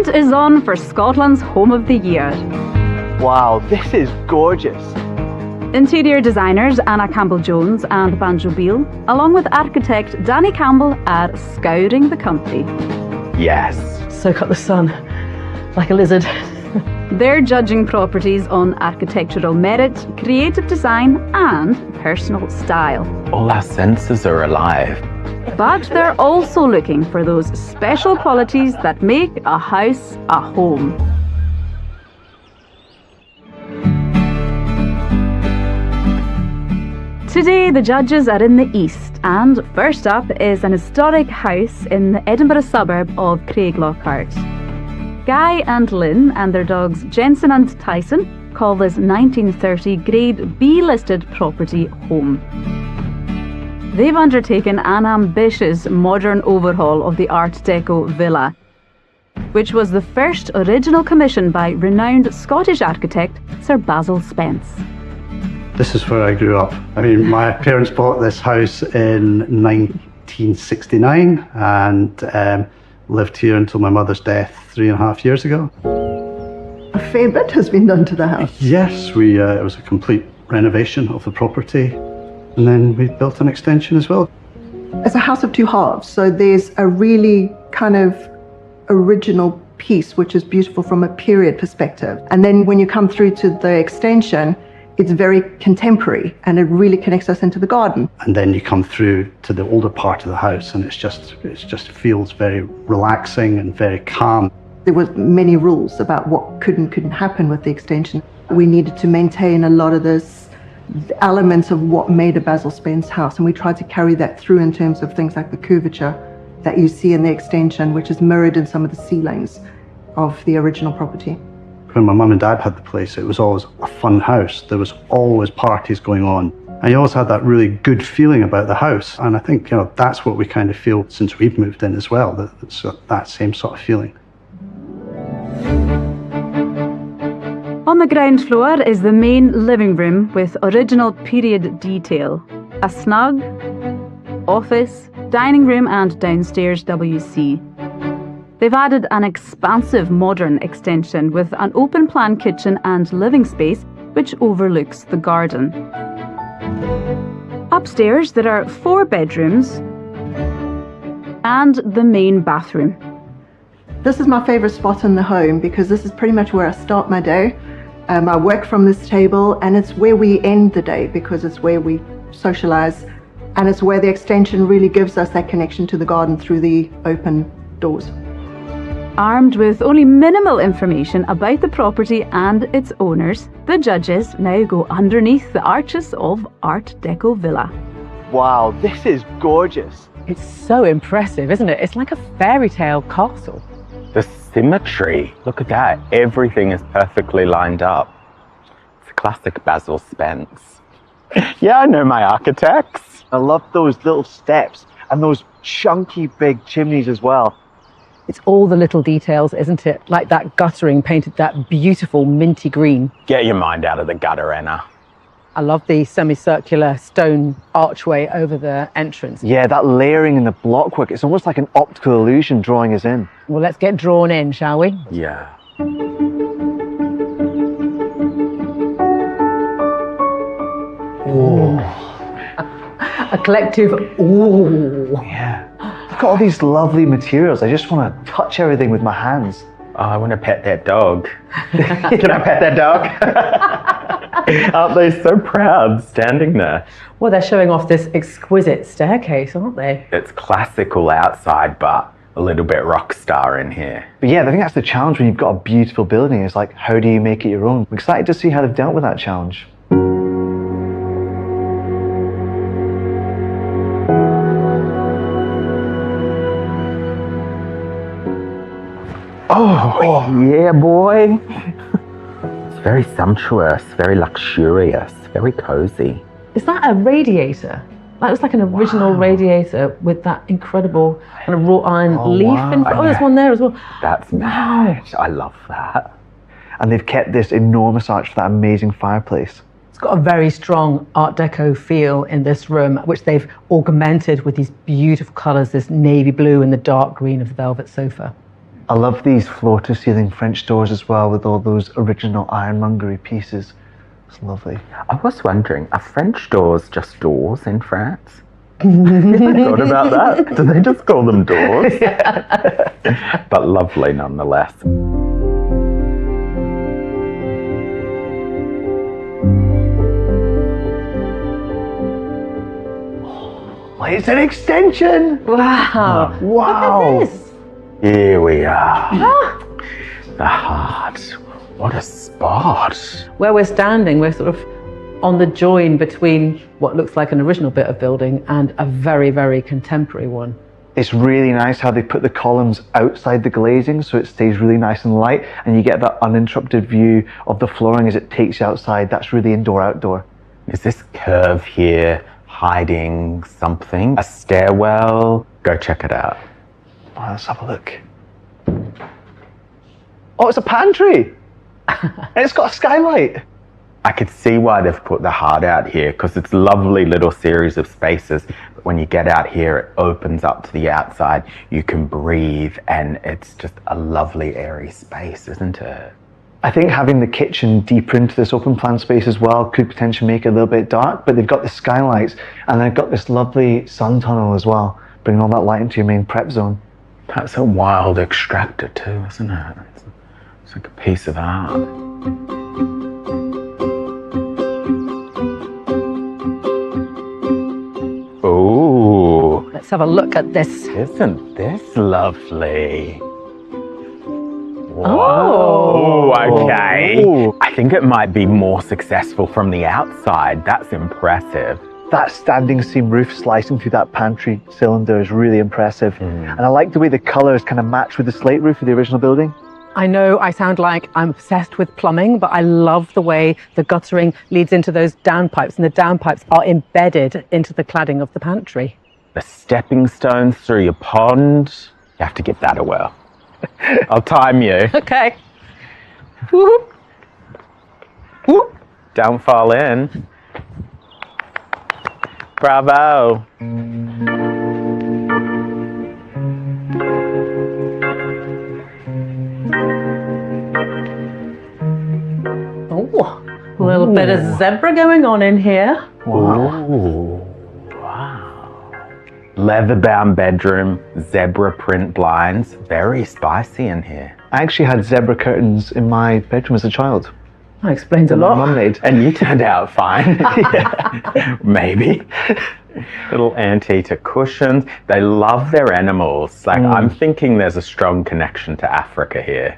hunt is on for Scotland's Home of the Year. Wow, this is gorgeous. Interior designers Anna Campbell-Jones and Banjo Beale, along with architect Danny Campbell, are scouring the country. Yes. Soak up the sun like a lizard. They're judging properties on architectural merit, creative design and personal style. All our senses are alive. But they're also looking for those special qualities that make a house a home. Today, the judges are in the east, and first up is an historic house in the Edinburgh suburb of Craiglockhart. Guy and Lynn and their dogs Jensen and Tyson call this 1930 Grade B listed property home. They've undertaken an ambitious modern overhaul of the Art Deco villa, which was the first original commission by renowned Scottish architect Sir Basil Spence. This is where I grew up. I mean, my parents bought this house in 1969 and lived here until my mother's death 3.5 years ago. A fair bit has been done to the house. Yes, it was a complete renovation of the property, and then we built an extension as well. It's a house of two halves, so there's a really kind of original piece which is beautiful from a period perspective. And then when you come through to the extension, it's very contemporary and it really connects us into the garden. And then you come through to the older part of the house and it just feels very relaxing and very calm. There were many rules about what could and couldn't happen with the extension. We needed to maintain a lot of the elements of what made a Basil Spence house, and we tried to carry that through in terms of things like the curvature that you see in the extension, which is mirrored in some of the ceilings of the original property. When my mum and dad had the place, it was always a fun house. There was always parties going on. And you always had that really good feeling about the house. And I think, that's what we kind of feel since we've moved in as well, that same sort of feeling. On the ground floor is the main living room with original period detail. A snug office, dining room and downstairs WC. They've added an expansive modern extension with an open plan kitchen and living space which overlooks the garden. Upstairs there are 4 bedrooms and the main bathroom. This is my favourite spot in the home because this is pretty much where I start my day. I work from this table and it's where we end the day because it's where we socialise, and it's where the extension really gives us that connection to the garden through the open doors. Armed with only minimal information about the property and its owners, the judges now go underneath the arches of Art Deco Villa. Wow, this is gorgeous. It's so impressive, isn't it? It's like a fairy tale castle. The symmetry, look at that. Everything is perfectly lined up. It's a classic Basil Spence. Yeah, I know my architects. I love those little steps and those chunky big chimneys as well. It's all the little details, isn't it? Like that guttering painted that beautiful minty green. Get your mind out of the gutter, Anna. I love the semicircular stone archway over the entrance. Yeah, that layering in the blockwork, it's almost like an optical illusion drawing us in. Well, let's get drawn in, shall we? Yeah. Ooh. A collective ooh. Yeah. Look at all these lovely materials. I just want to touch everything with my hands. Oh, I want to pet that dog. Can I pet that dog? Aren't they so proud standing there? Well, they're showing off this exquisite staircase, aren't they? It's classical outside, but a little bit rock star in here. But yeah, I think that's the challenge when you've got a beautiful building. It's like, how do you make it your own? I'm excited to see how they've dealt with that challenge. Oh, yeah, boy. It's very sumptuous, very luxurious, very cozy. Is that a radiator? That looks like an original radiator with that incredible kind of wrought iron leaf in front. Oh, there's one there as well. That's mad. I love that. And they've kept this enormous arch for that amazing fireplace. It's got a very strong Art Deco feel in this room, which they've augmented with these beautiful colours, this navy blue and the dark green of the velvet sofa. I love these floor-to-ceiling French doors as well, with all those original ironmongery pieces. It's lovely. I was wondering, are French doors just doors in France? I thought about that. Do they just call them doors? But lovely nonetheless. Oh, it's an extension! Wow. Wow! Look at this. Here we are. The heart. What a spot. Where we're standing, we're sort of on the join between what looks like an original bit of building and a very, very contemporary one. It's really nice how they put the columns outside the glazing so it stays really nice and light, and you get that uninterrupted view of the flooring as it takes you outside. That's really indoor-outdoor. Is this curve here hiding something? A stairwell? Go check it out. Oh, let's have a look. Oh, it's a pantry! And it's got a skylight. I could see why they've put the heart out here, because it's a lovely little series of spaces. But when you get out here, it opens up to the outside. You can breathe, and it's just a lovely airy space, isn't it? I think having the kitchen deeper into this open plan space as well could potentially make it a little bit dark, but they've got the skylights, and they've got this lovely sun tunnel as well, bringing all that light into your main prep zone. That's a wild extractor too, isn't it? It's like a piece of art. Ooh. Let's have a look at this. Isn't this lovely? Oh. Okay. Ooh. I think it might be more successful from the outside. That's impressive. That standing seam roof slicing through that pantry cylinder is really impressive. And I like the way the colours kind of match with the slate roof of the original building. I know I sound like I'm obsessed with plumbing, but I love the way the guttering leads into those downpipes, and the downpipes are embedded into the cladding of the pantry. The stepping stones through your pond. You have to give that a whirl. I'll time you. Okay. Whoop. Whoop. Don't fall in. Bravo. Oh, a little bit of zebra going on in here. Ooh, wow. Leather-bound bedroom, zebra print blinds. Very spicy in here. I actually had zebra curtains in my bedroom as a child. That explains a My lot. mum made. And you turned out fine. Yeah. Maybe. Little anteater cushions. They love their animals. Like, I'm thinking there's a strong connection to Africa here.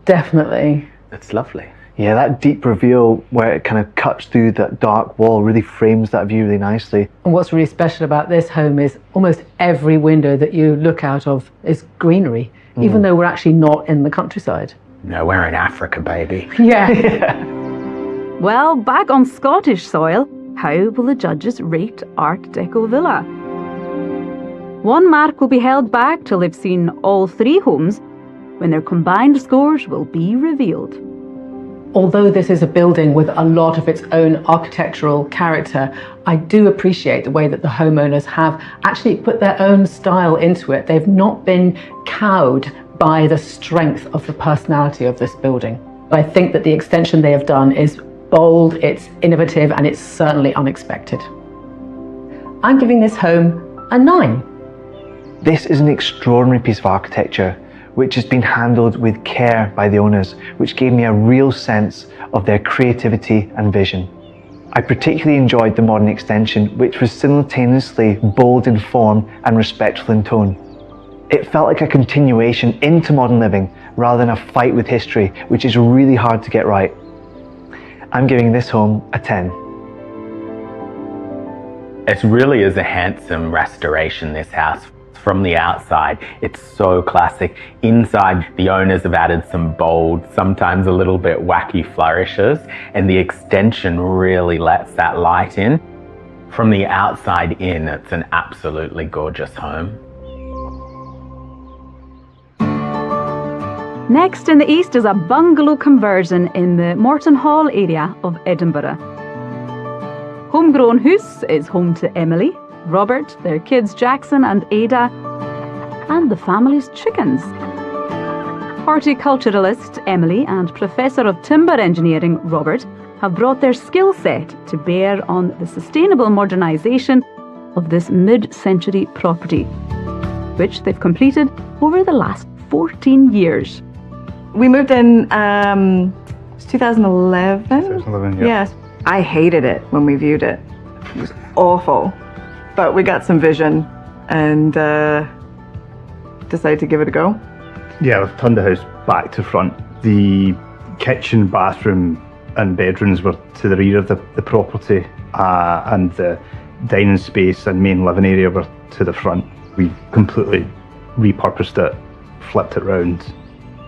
Definitely. It's lovely. Yeah, that deep reveal where it kind of cuts through that dark wall really frames that view really nicely. And what's really special about this home is almost every window that you look out of is greenery, even though we're actually not in the countryside. No, we're in Africa, baby. Yeah. Well, back on Scottish soil, how will the judges rate Art Deco Villa? One mark will be held back till they've seen all three homes, when their combined scores will be revealed. Although this is a building with a lot of its own architectural character, I do appreciate the way that the homeowners have actually put their own style into it. They've not been cowed by the strength of the personality of this building. I think that the extension they have done is bold, it's innovative, and it's certainly unexpected. I'm giving this home a 9. This is an extraordinary piece of architecture which has been handled with care by the owners, which gave me a real sense of their creativity and vision. I particularly enjoyed the modern extension, which was simultaneously bold in form and respectful in tone. It felt like a continuation into modern living rather than a fight with history, which is really hard to get right. I'm giving this home a 10. It really is a handsome restoration, this house. From the outside, it's so classic. Inside, the owners have added some bold, sometimes a little bit wacky flourishes, and the extension really lets that light in. From the outside in, it's an absolutely gorgeous home. Next in the east is a bungalow conversion in the Morton Hall area of Edinburgh. Homegrown House is home to Emily, Robert, their kids Jackson and Ada, and the family's chickens. horticulturalist Emily and Professor of Timber Engineering Robert have brought their skill set to bear on the sustainable modernisation of this mid-century property, which they've completed over the last 14 years. We moved in 2011? 2011, yeah. Yes. I hated it when we viewed it. It was awful. But we got some vision and decided to give it a go. Yeah, we've turned the house back to front. The kitchen, bathroom and bedrooms were to the rear of the property, and the dining space and main living area were to the front. We completely repurposed it, flipped it round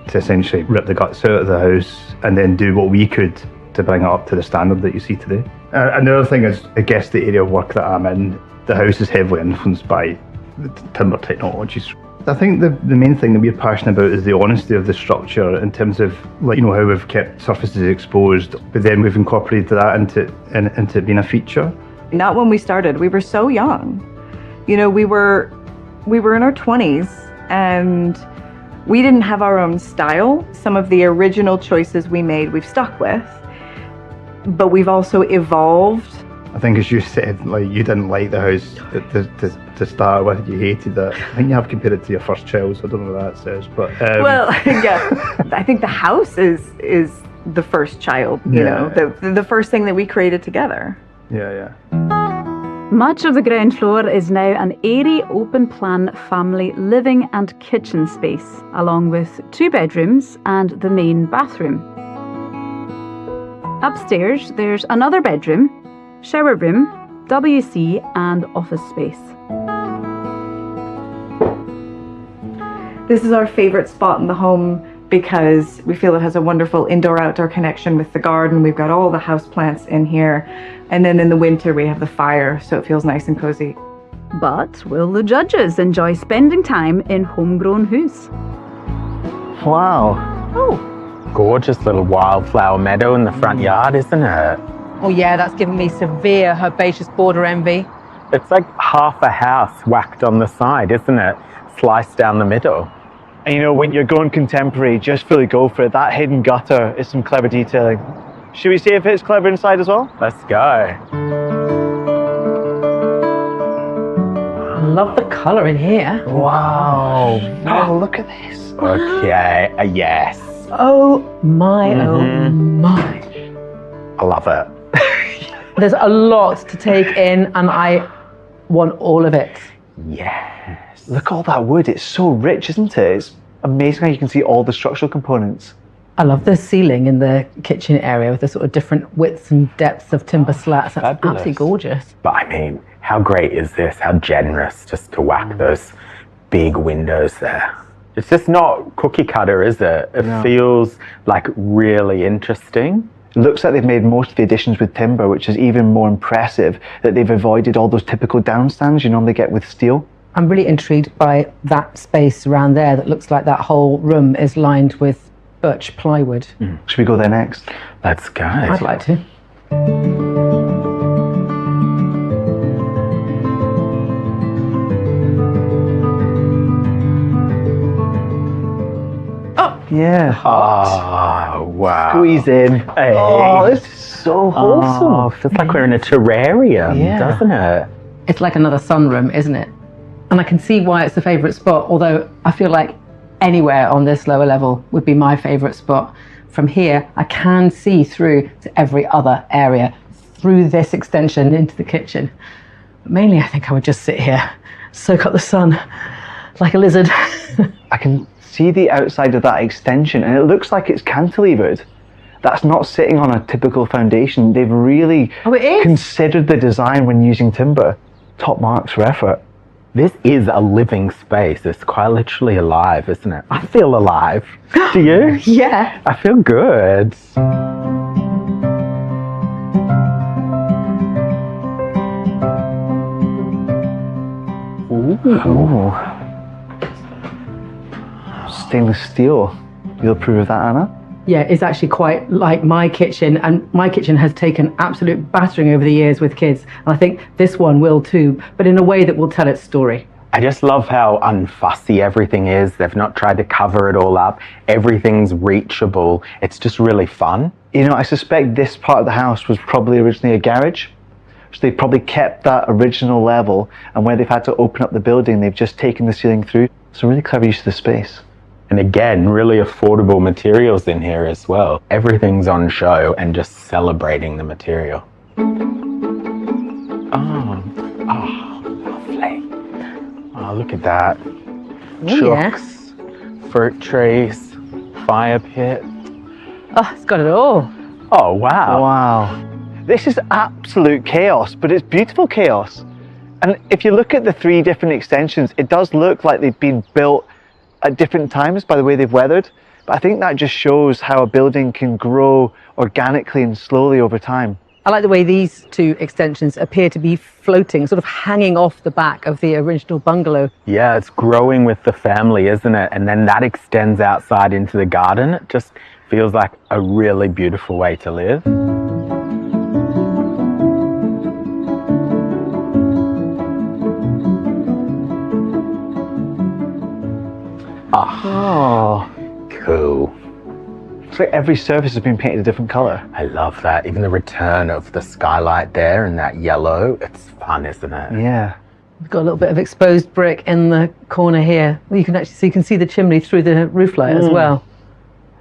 to essentially rip the guts out of the house and then do what we could to bring it up to the standard that you see today. Another thing is, I guess, the area of work that I'm in, the house is heavily influenced by the timber technologies. I think the main thing that we're passionate about is the honesty of the structure in terms of, like, you know, how we've kept surfaces exposed, but then we've incorporated that into being a feature. Not when we started. We were so young. You know, we were in our 20s and we didn't have our own style. Some of the original choices we made, we've stuck with, but we've also evolved. I think, as you said, like, you didn't like the house to start with, you hated it. I think you have compared it to your first child, so I don't know what that says, but... Well, yeah, I think the house is the first child, you know, the first thing that we created together. Yeah. Much of the ground floor is now an airy open-plan family living and kitchen space, along with 2 bedrooms and the main bathroom. Upstairs, there's another bedroom, shower room, WC and office space. This is our favorite spot in the home because we feel it has a wonderful indoor-outdoor connection with the garden. We've got all the houseplants in here. And then in the winter we have the fire, so it feels nice and cozy. But will the judges enjoy spending time in Homegrown House? Wow. Oh, gorgeous little wildflower meadow in the front yard, isn't it? Oh yeah, that's given me severe herbaceous border envy. It's like half a house whacked on the side, isn't it? Sliced down the middle. And you know, when you're going contemporary, just fully go for it. That hidden gutter is some clever detailing. Should we see if it's clever inside as well? Let's go. I love the colour in here. Wow. Oh, look at this. Okay, yes. Oh my, oh my. I love it. There's a lot to take in and I want all of it. Yes. Look at all that wood. It's so rich, isn't it? It's amazing how you can see all the structural components. I love the ceiling in the kitchen area with the sort of different widths and depths of timber slats. That's Fabulous. absolutely gorgeous. But I mean, how great is this? How generous just to whack those big windows there. It's just not cookie cutter, is it? It feels like really interesting. It looks like they've made most of the additions with timber, which is even more impressive, that they've avoided all those typical downstands you normally get with steel. I'm really intrigued by that space around there that looks like that whole room is lined with birch plywood. Should we go there next? Let's go. I'd like to. Yeah. Oh, wow. Squeeze in. Hey. Oh, this is so wholesome. Oh, feels like we're in a terrarium, doesn't it? It's like another sunroom, isn't it? And I can see why it's the favourite spot, although I feel like anywhere on this lower level would be my favourite spot. From here, I can see through to every other area, through this extension into the kitchen. But mainly, I think I would just sit here, soak up the sun like a lizard. I can see the outside of that extension and it looks like it's cantilevered. That's not sitting on a typical foundation. They've really considered the design when using timber. Top marks for effort. This is a living space. It's quite literally alive, isn't it? I feel alive. Do you? Yeah. I feel good. Ooh. Stainless steel. You'll approve of that, Anna? Yeah, it's actually quite like my kitchen, and my kitchen has taken absolute battering over the years with kids, and I think this one will too, but in a way that will tell its story. I just love how unfussy everything is. They've not tried to cover it all up. Everything's reachable. It's just really fun. You know, I suspect this part of the house was probably originally a garage. So they probably kept that original level, and where they've had to open up the building, they've just taken the ceiling through. So really clever use of the space. And again, really affordable materials in here as well. Everything's on show and just celebrating the material. Oh, lovely. Oh, look at that. Chooks, fruit trees, fire pit. Oh, it's got it all. Oh, wow. Wow. This is absolute chaos, but it's beautiful chaos. And if you look at the 3 different extensions, it does look like they've been built at different times by the way they've weathered. But I think that just shows how a building can grow organically and slowly over time. I like the way these 2 extensions appear to be floating, sort of hanging off the back of the original bungalow. Yeah, it's growing with the family, isn't it? And then that extends outside into the garden. It just feels like a really beautiful way to live. Oh, cool. It's like every surface has been painted a different colour. I love that. Even the return of the skylight there and that yellow. It's fun, isn't it? Yeah. We've got a little bit of exposed brick in the corner here. You can see the chimney through the roof light as well.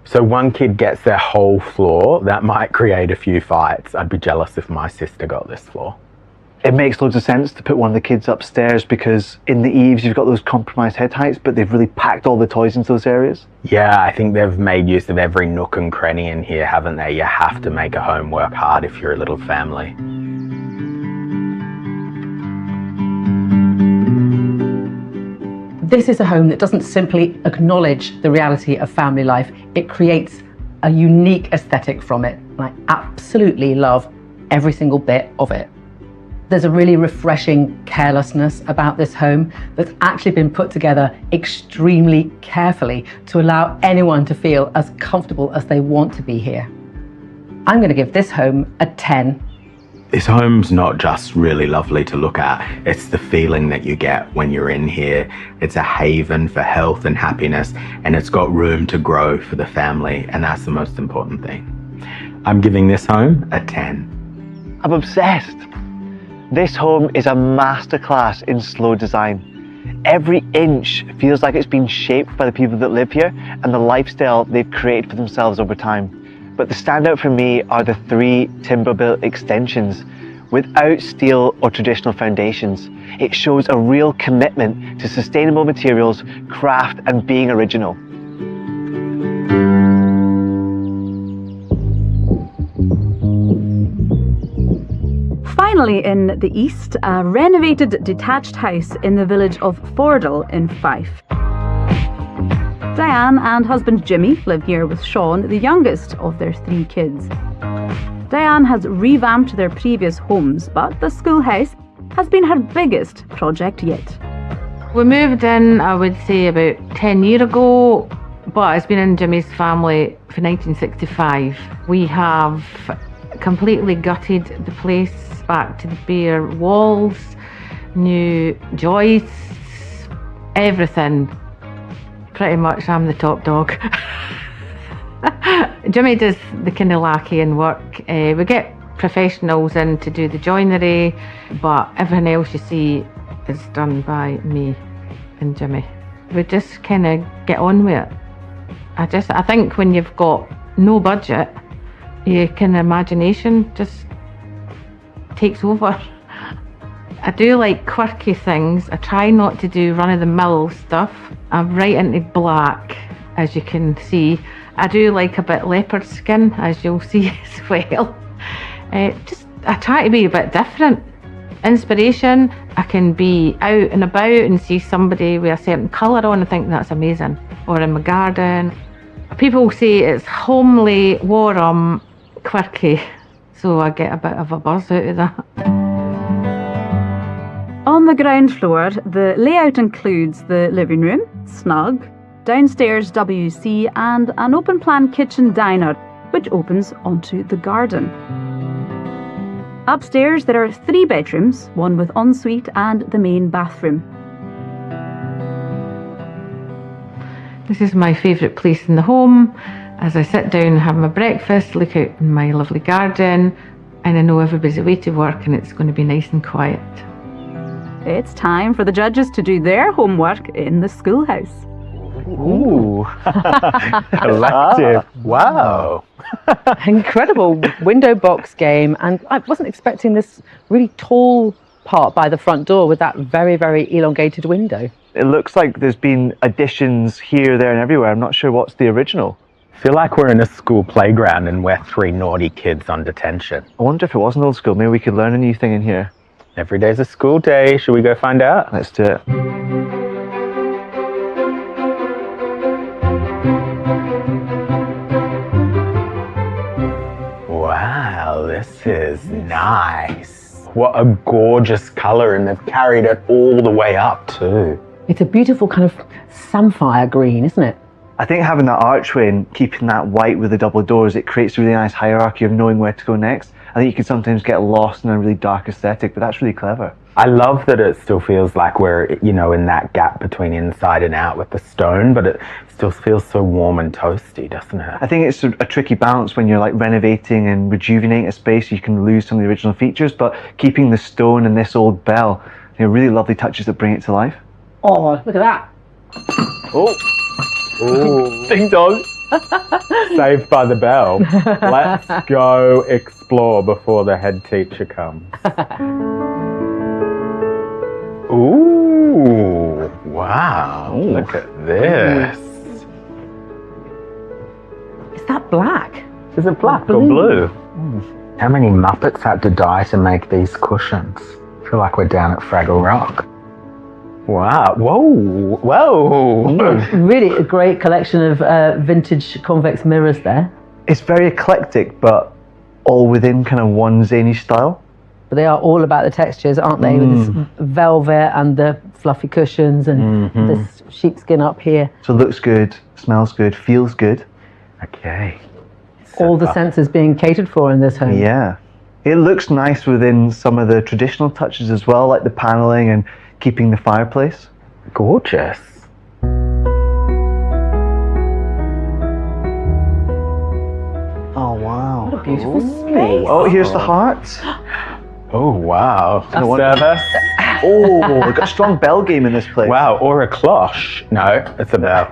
So one kid gets their whole floor. That might create a few fights. I'd be jealous if my sister got this floor. It makes loads of sense to put one of the kids upstairs because in the eaves you've got those compromised head heights, but they've really packed all the toys into those areas. Yeah, I think they've made use of every nook and cranny in here, haven't they? You have to make a home work hard if you're a little family. This is a home that doesn't simply acknowledge the reality of family life. It creates a unique aesthetic from it. And I absolutely love every single bit of it. There's a really refreshing carelessness about this home that's actually been put together extremely carefully to allow anyone to feel as comfortable as they want to be here. I'm going to give this home a 10. This home's not just really lovely to look at, it's the feeling that you get when you're in here. It's a haven for health and happiness, and it's got room to grow for the family, and that's the most important thing. I'm giving this home a 10. I'm obsessed. This home is a masterclass in slow design. Every inch feels like it's been shaped by the people that live here and the lifestyle they've created for themselves over time. But the standout for me are the 3 timber-built extensions without steel or traditional foundations. It shows a real commitment to sustainable materials, craft, and being original. Finally, in the east, a renovated detached house in the village of Fordle in Fife. Diane and husband Jimmy live here with Sean, the youngest of their 3 kids. Diane has revamped their previous homes, but the schoolhouse has been her biggest project yet. We moved in, I would say, about 10 years ago, but it's been in Jimmy's family for 1965. We have completely gutted the place back to the bare walls, new joists, everything. Pretty much I'm the top dog. Jimmy does the kind of lacqueying work. We get professionals in to do the joinery, but everything else you see is done by me and Jimmy. We just kind of get on with it. I think when you've got no budget, your kind of imagination just takes over. I do like quirky things. I try not to do run-of-the-mill stuff. I'm right into black, as you can see. I do like a bit leopard skin, as you'll see as well. I try to be a bit different. Inspiration, I can be out and about and see somebody with a certain colour on and think that's amazing. Or in my garden. People say it's homely, warm, quirky. So I get a bit of a buzz out of that. On the ground floor, the layout includes the living room, snug, downstairs WC and an open-plan kitchen diner, which opens onto the garden. Upstairs there are 3 bedrooms, one with ensuite and the main bathroom. This is my favourite place in the home. As I sit down, have my breakfast, look out in my lovely garden, and I know everybody's away to work and it's going to be nice and quiet. It's time for the judges to do their homework in the schoolhouse. Ooh. Collective. Wow. Incredible window box game. And I wasn't expecting this really tall part by the front door with that very, very elongated window. It looks like there's been additions here, there and everywhere. I'm not sure what's the original. I feel like we're in a school playground and we're 3 naughty kids on detention. I wonder if it was an old school. Maybe we could learn a new thing in here. Every day's a school day. Should we go find out? Let's do it. Wow, this is nice. What a gorgeous colour, and they've carried it all the way up too. It's a beautiful kind of samphire green, isn't it? I think having that archway and keeping that white with the double doors, it creates a really nice hierarchy of knowing where to go next. I think you can sometimes get lost in a really dark aesthetic, but that's really clever. I love that it still feels like we're, you know, in that gap between inside and out with the stone, but it still feels so warm and toasty, doesn't it? I think it's a tricky balance when you're like renovating and rejuvenating a space. You can lose some of the original features, but keeping the stone and this old bell, you know, really lovely touches that bring it to life. Oh, look at that. Oh. Ooh. Ding dong. Saved by the bell. Let's go explore before the head teacher comes. Ooh, wow. Ooh. Look at this. Is that black? Is it black or blue? How many Muppets had to die to make these cushions? I feel like we're down at Fraggle Rock. Wow. Whoa. Whoa. Really a great collection of vintage convex mirrors there. It's very eclectic, but all within kind of one zany style. But they are all about the textures, aren't they? With this velvet and the fluffy cushions and this sheepskin up here. So it looks good, smells good, feels good. Okay. All the senses being catered for in this home. Yeah. It looks nice within some of the traditional touches as well, like the paneling and keeping the fireplace. Gorgeous. Oh, wow. What a beautiful space. Oh, here's the heart. Oh, wow. Service. Oh, we've got a strong bell game in this place. Wow, or a cloche. No, it's a bell.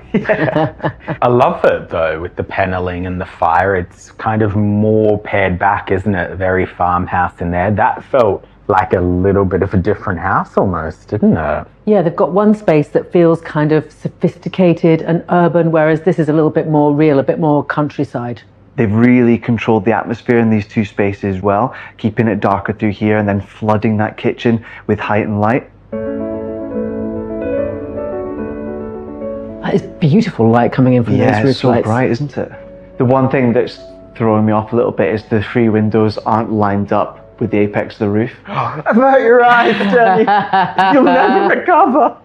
I love it though, with the paneling and the fire. It's kind of more pared back, isn't it? Very farmhouse in there. That felt like a little bit of a different house almost, didn't it? Yeah, they've got one space that feels kind of sophisticated and urban, whereas this is a little bit more real, a bit more countryside. They've really controlled the atmosphere in these two spaces well, keeping it darker through here and then flooding that kitchen with height and light. It's beautiful light coming in from those roof lights. Yeah, it's so bright, isn't it? The one thing that's throwing me off a little bit is the 3 windows aren't lined up with the apex of the roof. About your eyes, Jenny. You'll never recover.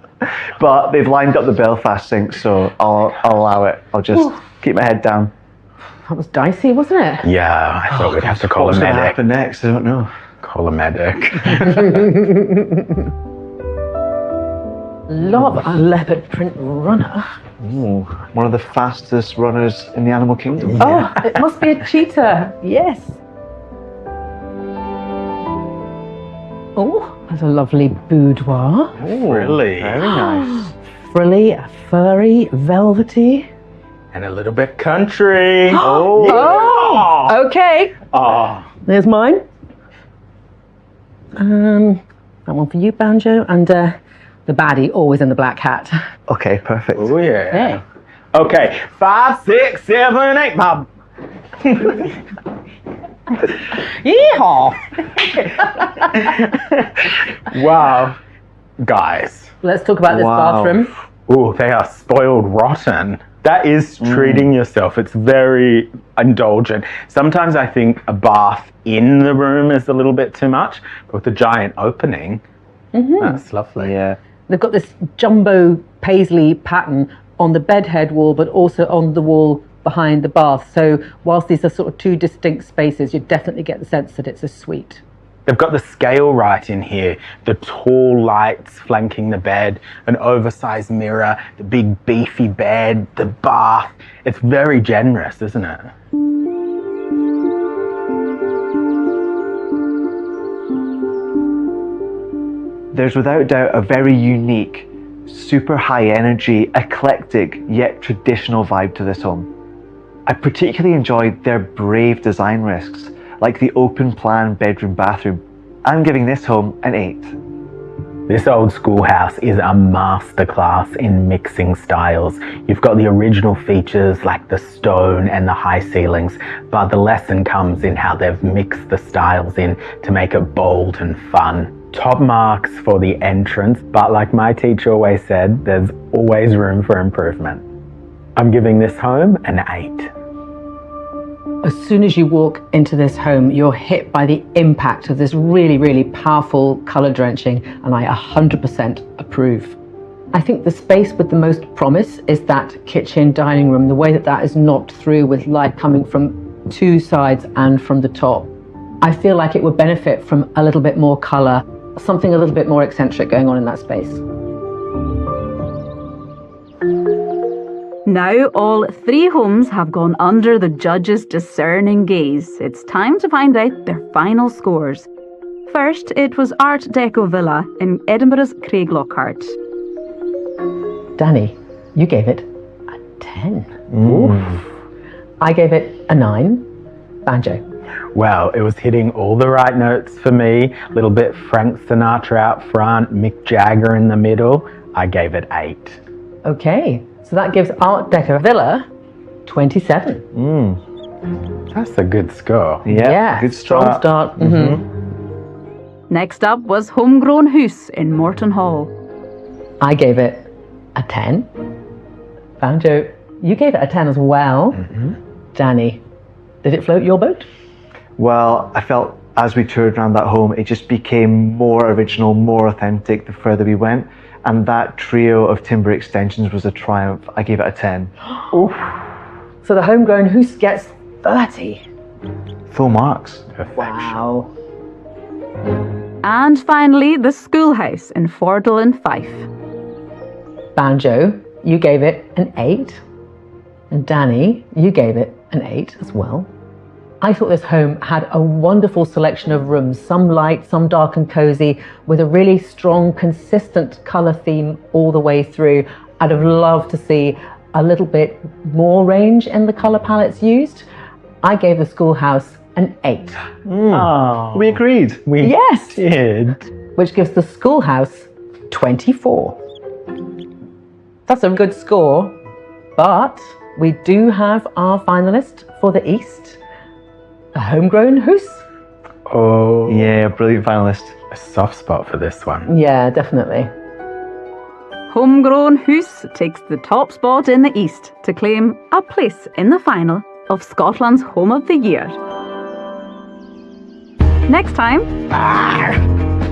But they've lined up the Belfast sink, so I'll allow it. I'll just keep my head down. That was dicey, wasn't it? Yeah, I thought we'd have to call a medic. What's going to happen next? I don't know. Call a medic. Love a leopard print runner. Ooh, one of the fastest runners in the animal kingdom. Oh, it must be a cheetah. Yes. Oh, there's a lovely boudoir. Oh, really? Very nice. Frilly, furry, velvety. And a little bit country. Oh, okay. Oh. There's mine. That one for you, Banjo, and the baddie always in the black hat. Okay, perfect. Oh yeah. Hey. Okay, 5, 6, 7, 8, Bob. Yeehaw! Wow, guys. Let's talk about this bathroom. Oh, they are spoiled rotten. That is treating yourself. It's very indulgent. Sometimes I think a bath in the room is a little bit too much, but with the giant opening, that's lovely. Yeah. They've got this jumbo paisley pattern on the bedhead wall, but also on the wall behind the bath. So whilst these are sort of 2 distinct spaces, you definitely get the sense that it's a suite. They've got the scale right in here. The tall lights flanking the bed, an oversized mirror, the big beefy bed, the bath. It's very generous, isn't it? There's without doubt a very unique, super high energy, eclectic yet traditional vibe to this home. I particularly enjoyed their brave design risks, like the open plan bedroom bathroom. I'm giving this home an 8. This old schoolhouse is a masterclass in mixing styles. You've got the original features like the stone and the high ceilings, but the lesson comes in how they've mixed the styles in to make it bold and fun. Top marks for the entrance, but like my teacher always said, there's always room for improvement. I'm giving this home an 8. As soon as you walk into this home, you're hit by the impact of this really, really powerful colour drenching, and I 100% approve. I think the space with the most promise is that kitchen dining room, the way that that is knocked through with light coming from 2 sides and from the top. I feel like it would benefit from a little bit more colour, something a little bit more eccentric going on in that space. Now all 3 homes have gone under the judges' discerning gaze. It's time to find out their final scores. First, it was Art Deco Villa in Edinburgh's Craiglockhart. Danny, you gave it a 10. Oof. I gave it a 9. Banjo. Well, it was hitting all the right notes for me. A little bit Frank Sinatra out front, Mick Jagger in the middle. I gave it 8. Okay, so that gives Art Deco Villa 27. That's a good score. Yeah, good strong start. Next up was Homegrown Hoose in Morton Hall. I gave it a 10. Banjo, you gave it a 10 as well. Danny, did it float your boat? Well, I felt as we toured around that home, it just became more original, more authentic the further we went. And that trio of timber extensions was a triumph. I gave it a 10. Oof. So the Homegrown Hoose gets 30. Full marks. Perfection. Wow. And finally, the Schoolhouse in Fordle in Fife. Banjo, you gave it an 8. And Danny, you gave it an 8 as well. I thought this home had a wonderful selection of rooms, some light, some dark and cozy, with a really strong, consistent colour theme all the way through. I'd have loved to see a little bit more range in the colour palettes used. I gave the Schoolhouse an 8. Oh, We agreed. we Yes! did. Which gives the Schoolhouse 24. That's a good score, but we do have our finalist for the East. The Homegrown Hoose. Oh, Yeah, brilliant finalist. a soft spot for this one. Yeah, definitely. Homegrown Hoose takes the top spot in the East to claim a place in the final of Scotland's Home of the Year. Next time,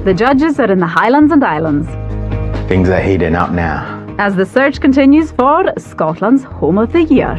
the judges are in the Highlands and Islands Things are heating up now. as the search continues for Scotland's Home of the Year.